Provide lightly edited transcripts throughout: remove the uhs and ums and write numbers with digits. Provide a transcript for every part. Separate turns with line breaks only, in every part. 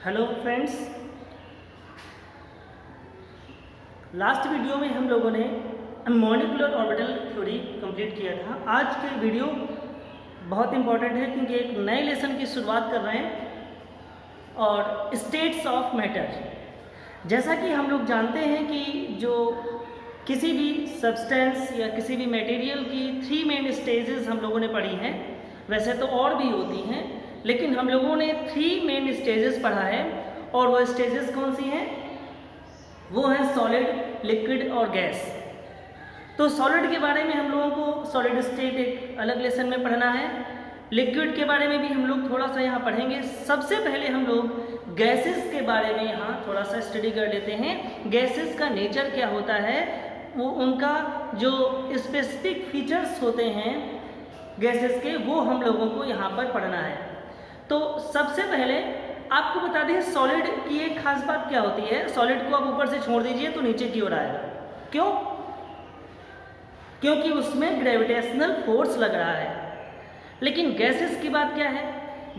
Hello friends, last video में हम लोगों ने मॉलिक्यूलर ऑर्बिटल थ्योरी कंप्लीट किया था। आज के वीडियो बहुत इंपॉर्टेंट है क्योंकि एक नए लेसन की शुरुआत कर रहे हैं और स्टेट्स ऑफ मैटर। जैसा कि हम लोग जानते हैं कि जो किसी भी सब्सटेंस या किसी भी मटेरियल की 3 मेन स्टेजेस हम लोगों ने पढ़ी हैं। वैसे तो और भी होती हैं, लेकिन हम लोगों ने 3 मेन स्टेजेस पढ़ा है। और वो स्टेजेस कौन सी हैं? वो हैं सॉलिड, लिक्विड और गैस। तो सॉलिड के बारे में हम लोगों को सॉलिड स्टेट एक अलग लेसन में पढ़ना है। लिक्विड के बारे में भी हम लोग थोड़ा सा यहाँ पढ़ेंगे। सबसे पहले हम लोग गैसेस के बारे में यहाँ थोड़ा सा स्टडी कर लेते हैं। गैसेस का नेचर क्या होता है, वो उनका जो स्पेसिफिक फीचर्स होते हैं गैसेस के, वो हम लोगों को यहाँ पर पढ़ना है। तो सबसे पहले आपको बता दें सॉलिड की एक खास बात क्या होती है। सॉलिड को आप ऊपर से छोड़ दीजिए तो नीचे की ओर आएगा। क्यों? क्योंकि उसमें ग्रेविटेशनल फोर्स लग रहा है। लेकिन गैसेस की बात क्या है?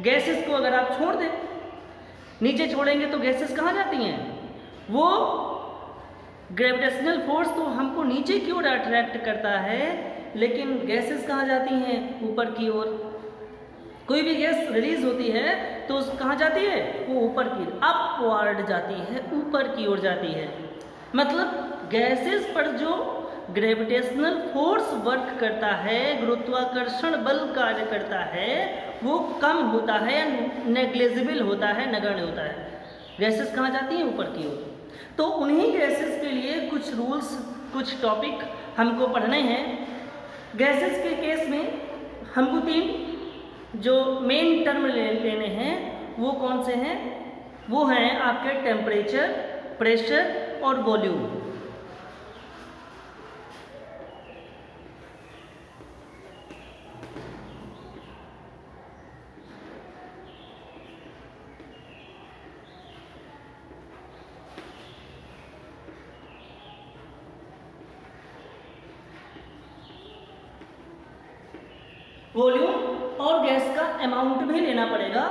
गैसेस को अगर आप छोड़ दें, नीचे छोड़ेंगे तो गैसेस कहाँ जाती हैं? वो ग्रेविटेशनल फोर्स तो हमको नीचे की ओर अट्रैक्ट करता है, लेकिन गैसेस कहाँ जाती हैं? ऊपर की ओर। कोई भी गैस रिलीज होती है तो कहाँ जाती है? वो ऊपर की अपवर्ड जाती है, ऊपर की ओर जाती है। मतलब गैसेस पर जो ग्रेविटेशनल फोर्स वर्क करता है, गुरुत्वाकर्षण बल कार्य करता है, वो कम होता है, नेग्लिजिबल होता है, नगण्य होता है। गैसेस कहाँ जाती हैं? ऊपर की ओर। तो उन्हीं गैसेस के लिए कुछ रूल्स, कुछ टॉपिक हमको पढ़ने हैं। गैसेस के केस में हमको 3 जो मेन टर्म लेने हैं, वो कौन से हैं? वो हैं आपके टेम्परेचर, प्रेशर और वॉल्यूम। वॉल्यूम और गैस का अमाउंट भी लेना पड़ेगा।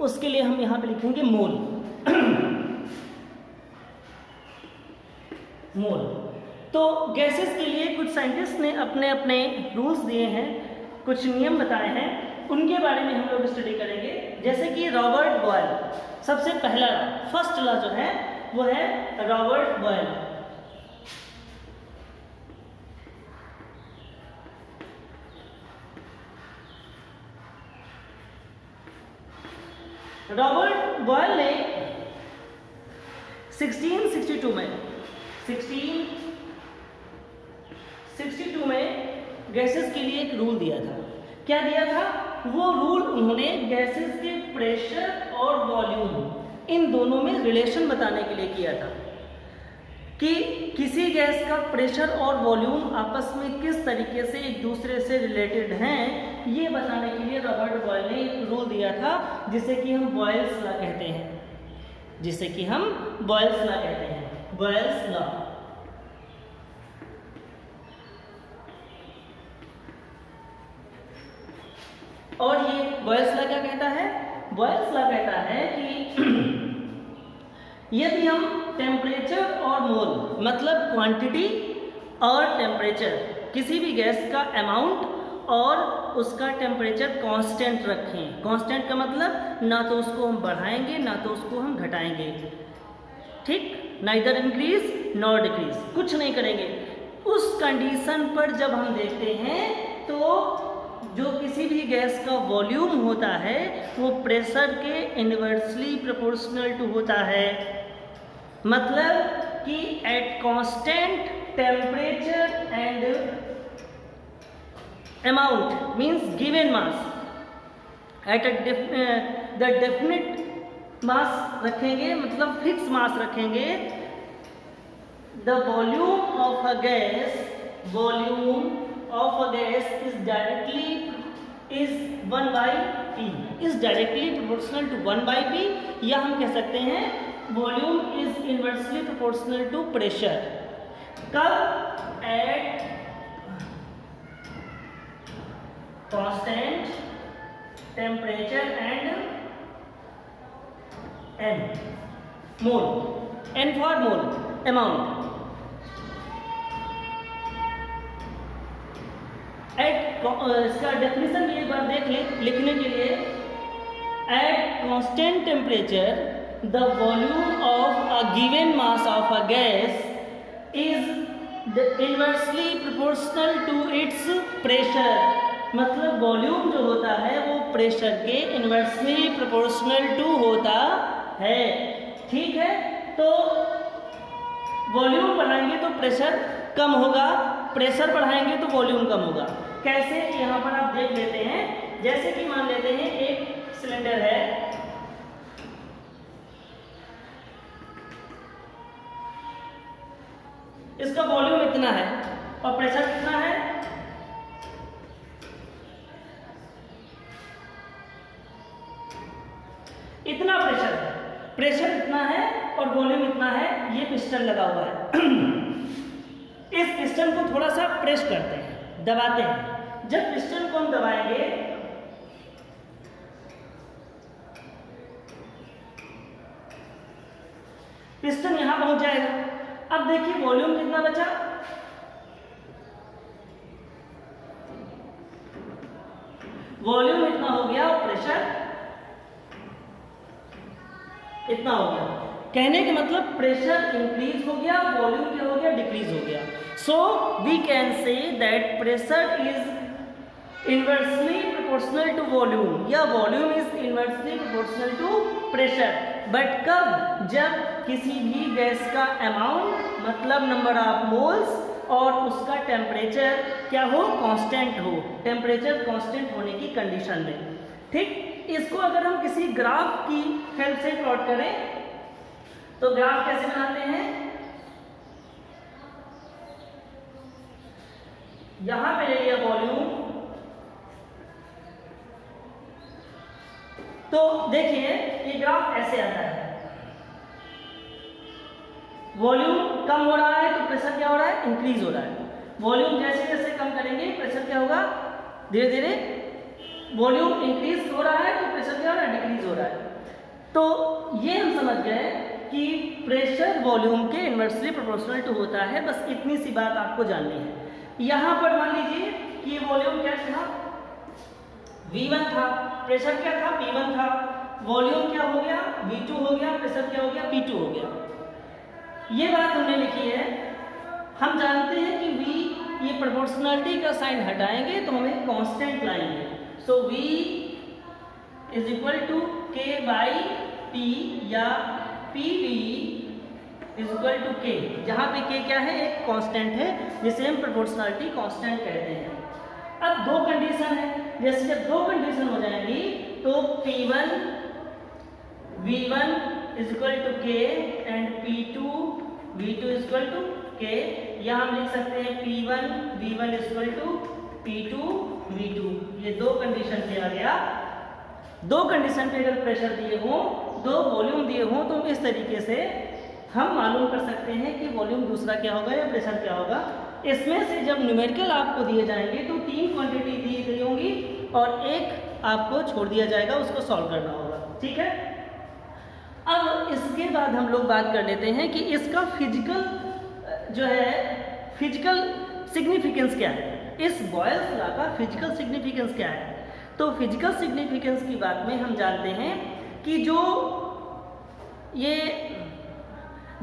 उसके लिए हम यहां पे लिखेंगे मोल। मोल। तो गैसेस के लिए कुछ साइंटिस्ट ने अपने अपने रूल्स दिए हैं, कुछ नियम बताए हैं, उनके बारे में हम लोग स्टडी करेंगे। जैसे कि रॉबर्ट बॉयल, सबसे पहला फर्स्ट लॉ जो है वो है रॉबर्ट बॉयल। रॉबर्ट बॉयल ने 1662 में गैसेस के लिए एक रूल दिया था। क्या दिया था? वो रूल उन्होंने गैसेस के प्रेशर और वॉल्यूम इन दोनों में रिलेशन बताने के लिए किया था कि किसी गैस का प्रेशर और वॉल्यूम आपस में किस तरीके से एक दूसरे से रिलेटेड हैं। ये बताने के लिए रॉबर्ट बॉयल ने एक रूल दिया था, जिसे कि हम बॉयल्स लॉ कहते हैं। Boyle's law. और ये बॉयल्स लॉ क्या कहता है? बॉयल्स लॉ कहता है कि यदि हम टेम्परेचर और मोल, मतलब क्वांटिटी और टेम्परेचर, किसी भी गैस का अमाउंट और उसका टेम्परेचर कांस्टेंट रखें। कांस्टेंट का मतलब ना तो उसको हम बढ़ाएंगे ना तो उसको हम घटाएंगे, ठीक? नाइदर इंक्रीज नॉर डिक्रीज, कुछ नहीं करेंगे। उस कंडीशन पर जब हम देखते हैं तो जो किसी भी गैस का वॉल्यूम होता है वो प्रेशर के इनवर्सली प्रोपोर्शनल टू होता है। मतलब कि eight constant temperature and amount means given mass at a definite mass रखेंगे, मतलब फिक्स मास रखेंगे। the volume of a gas is 1 by p, is directly proportional to 1 by p, या हम कह सकते हैं volume is inversely proportional to pressure. कब? At constant temperature and N मोल, N फॉर मोल अमाउंट। इसका डेफिनेशन भी एक बार देख लें लिखने के लिए। At constant temperature the volume of a given mass of a gas is inversely proportional to its pressure. मतलब वॉल्यूम जो होता है वो प्रेशर के इनवर्सली प्रोपोर्शनल टू होता है। ठीक है, तो वॉल्यूम बढ़ाएंगे तो प्रेशर कम होगा, प्रेशर बढ़ाएंगे तो वॉल्यूम कम होगा। कैसे, यहाँ पर आप देख लेते हैं। जैसे कि मान लेते हैं एक सिलेंडर है, इसका वॉल्यूम इतना है और प्रेशर कितना है, इतना प्रेशर है, प्रेशर इतना है और वॉल्यूम इतना है। ये पिस्टन लगा हुआ है। इस पिस्टन को थोड़ा सा प्रेस करते हैं, दबाते हैं। जब पिस्टन को हम दबाएंगे पिस्टन यहां पहुंच जाएगा। अब देखिए वॉल्यूम कितना बचा, वॉल्यूम इतना हो गया और प्रेशर इतना हो गया। कहने के मतलब प्रेशर इंक्रीज हो गया, वॉल्यूम क्या हो गया, डिक्रीज हो गया। So we can say that pressure is inversely proportional to volume या volume is inversely proportional to pressure. But कब, जब किसी भी गैस का अमाउंट मतलब नंबर ऑफ मोल्स और उसका टेम्परेचर क्या हो, कांस्टेंट हो, टेम्परेचर कांस्टेंट होने की कंडीशन में। ठीक, इसको अगर हम किसी ग्राफ की हेल्प से प्लॉट करें तो ग्राफ कैसे बनाते हैं, यहां पे ले लिया वॉल्यूम, तो देखिए ये ग्राफ ऐसे आता है। वॉल्यूम कम हो रहा है तो प्रेशर क्या हो रहा है, इंक्रीज हो रहा है। वॉल्यूम जैसे जैसे कम करेंगे प्रेशर क्या होगा, धीरे धीरे वॉल्यूम इंक्रीज हो रहा है तो प्रेशर क्या हो रहा है, डिक्रीज हो रहा है। तो ये हम समझ गए कि प्रेशर वॉल्यूम के इनवर्सली प्रोपोर्शनल टू होता है। बस इतनी सी बात आपको जाननी है। यहां पर मान लीजिए कि वॉल्यूम क्या था, V1 था, प्रेशर क्या था, P1 था, वॉल्यूम क्या हो गया, V2 हो गया, प्रेशर क्या हो गया, P2 हो गया। ये बात हमने लिखी है। हम जानते हैं कि V, ये प्रोपोर्शनलिटी का साइन हटाएंगे तो हमें कांस्टेंट लाएंगे। So V is equal to K by P या PV is equal to K, जहाँ पे K क्या है, एक कांस्टेंट है जिसे हम प्रोपोर्शनलिटी कांस्टेंट कहते हैं। अब दो कंडीशन है, जैसे जब दो कंडीशन हो जाएंगी तो P1 V1 is equal to K and P2 V2 is equal to K। या हम लिख सकते हैं P1 V1 is equal to P2 V2। ये दो कंडीशन पे आ गया। दो कंडीशन पे अगर प्रेशर दिए हों, दो वॉल्यूम दिए हों, तो इस तरीके से हम मालूम कर सकते हैं कि वॉल्यूम दूसरा क्या होगा या प्रेशर क्या होगा। इसमें से जब न्यूमेरिकल आपको दिए जाएंगे तो 3 क्वांटिटी दी गई होंगी और एक आपको छोड़ दिया जाएगा, उसको सॉल्व करना होगा। ठीक है, अब इसके बाद हम लोग बात कर लेते हैं कि इसका फिजिकल जो है, फिजिकल सिग्निफिकेंस क्या है, इस बॉयल्स लॉ का फिजिकल सिग्निफिकेंस क्या है। तो फिजिकल सिग्निफिकेंस की बात में हम जानते हैं कि जो ये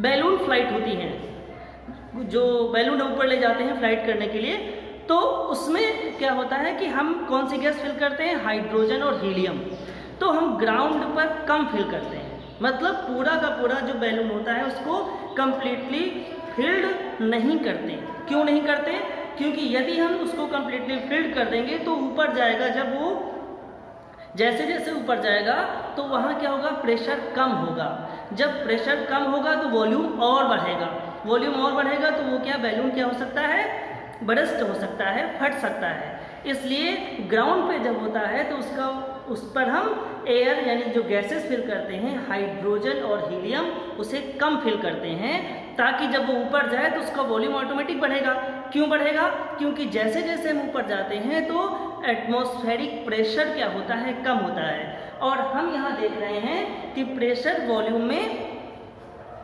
बैलून फ्लाइट होती हैं, जो बैलून ऊपर ले जाते हैं फ्लाइट करने के लिए, तो उसमें क्या होता है कि हम कौन सी गैस फिल करते हैं, हाइड्रोजन और हीलियम। तो हम ग्राउंड पर कम फिल करते हैं, मतलब पूरा का पूरा जो बैलून होता है उसको कंप्लीटली फिल्ड नहीं करते। क्यों नहीं करते, क्योंकि यदि हम उसको कंप्लीटली फिल्ड कर देंगे तो ऊपर जाएगा, जब वो जैसे जैसे ऊपर जाएगा तो वहाँ क्या होगा, प्रेशर कम होगा। जब प्रेशर कम होगा तो वॉल्यूम और बढ़ेगा, वॉल्यूम और बढ़ेगा तो वो क्या, बैलून क्या हो सकता है, बर्स्ट हो सकता है, फट सकता है। इसलिए ग्राउंड पे जब होता है तो उस पर हम एयर यानी जो गैसेस फिल करते हैं, हाइड्रोजन और हीलियम, उसे कम फिल करते हैं ताकि जब वो ऊपर जाए तो उसका वॉल्यूम ऑटोमेटिक बढ़ेगा। क्यों बढ़ेगा, क्योंकि जैसे जैसे हम ऊपर जाते हैं तो एटमॉस्फेरिक प्रेशर क्या होता है, कम होता है। और हम यहाँ देख रहे हैं कि प्रेशर वॉल्यूम में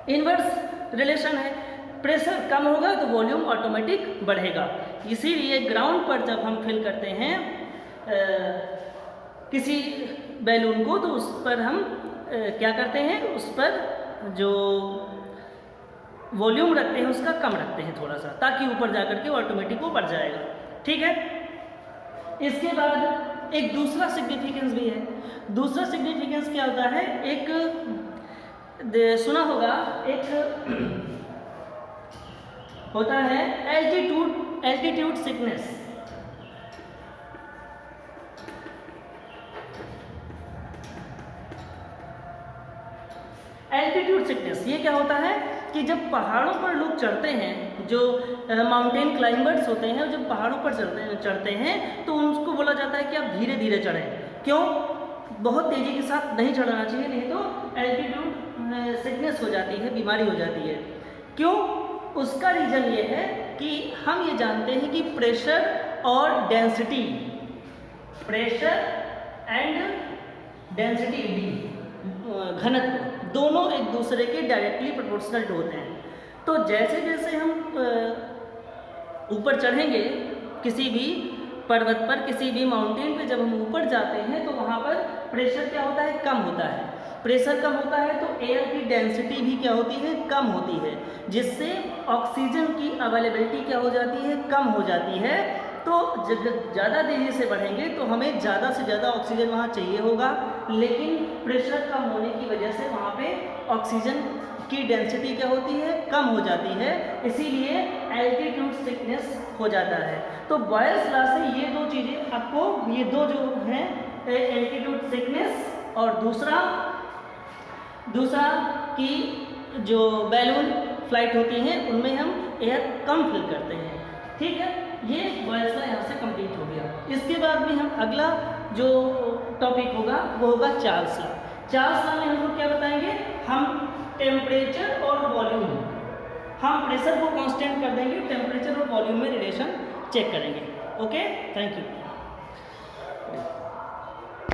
इन्वर्स रिलेशन है। प्रेशर कम होगा तो वॉल्यूम ऑटोमेटिक बढ़ेगा। इसीलिए ग्राउंड पर जब हम फिल करते हैं किसी बैलून को, तो उस पर हम क्या करते हैं, उस पर जो वॉल्यूम रखते हैं उसका कम रखते हैं थोड़ा सा, ताकि ऊपर जाकर के ऑटोमेटिक वो बढ़ जाएगा। ठीक है। इसके बाद एक दूसरा सिग्निफिकेंस भी है। दूसरा सिग्निफिकेंस क्या होता है, एक सुना होगा, एक होता है एल्टीट्यूड सिकनेस। एल्टीट्यूड सिकनेस ये क्या होता है कि जब पहाड़ों पर लोग चढ़ते हैं, जो माउंटेन क्लाइंबर्स होते हैं, जब पहाड़ों पर चढ़ते हैं तो उनको बोला जाता है कि आप धीरे धीरे चढ़ें। क्यों? बहुत तेज़ी के साथ नहीं चढ़ना चाहिए, नहीं तो एल्टीट्यूड सिकनेस हो जाती है, बीमारी हो जाती है। क्यों? उसका रीज़न ये है कि हम ये जानते हैं कि प्रेशर और डेंसिटी, प्रेशर एंड डेंसिटी घनत्व दोनों एक दूसरे के डायरेक्टली प्रोपोर्शनल होते हैं। तो जैसे जैसे हम ऊपर चढ़ेंगे किसी भी पर्वत पर, किसी भी माउंटेन पे, जब हम ऊपर जाते हैं तो वहाँ पर प्रेशर क्या होता है, कम होता है। प्रेशर कम होता है तो एयर की डेंसिटी भी क्या होती है, कम होती है, जिससे ऑक्सीजन की अवेलेबिलिटी क्या हो जाती है, कम हो जाती है। तो ज़्यादा तेज़ी से बढ़ेंगे तो हमें ज़्यादा से ज़्यादा ऑक्सीजन वहाँ चाहिए होगा, लेकिन प्रेशर कम होने की वजह से वहाँ पे ऑक्सीजन की डेंसिटी क्या होती है, कम हो जाती है। इसीलिए एल्टीट्यूड सिकनेस हो जाता है। तो बॉयल्स लॉ से ये दो चीज़ें आपको, ये दो जो हैं, एल्टीट्यूड सिकनेस और दूसरा कि जो बैलून फ्लाइट होती हैं उनमें हम एयर कम फिल करते हैं। ठीक है, ये बॉयल्स लॉ यहाँ से कंप्लीट हो गया। इसके बाद भी हम अगला जो टॉपिक होगा वो होगा चार्ल्स लॉ। चार्ल्स लॉ में हम लोग क्या बताएंगे, हम टेम्परेचर और वॉल्यूम, हम प्रेशर को कांस्टेंट कर देंगे, टेम्परेचर और वॉल्यूम में रिलेशन चेक करेंगे। Okay, thank you.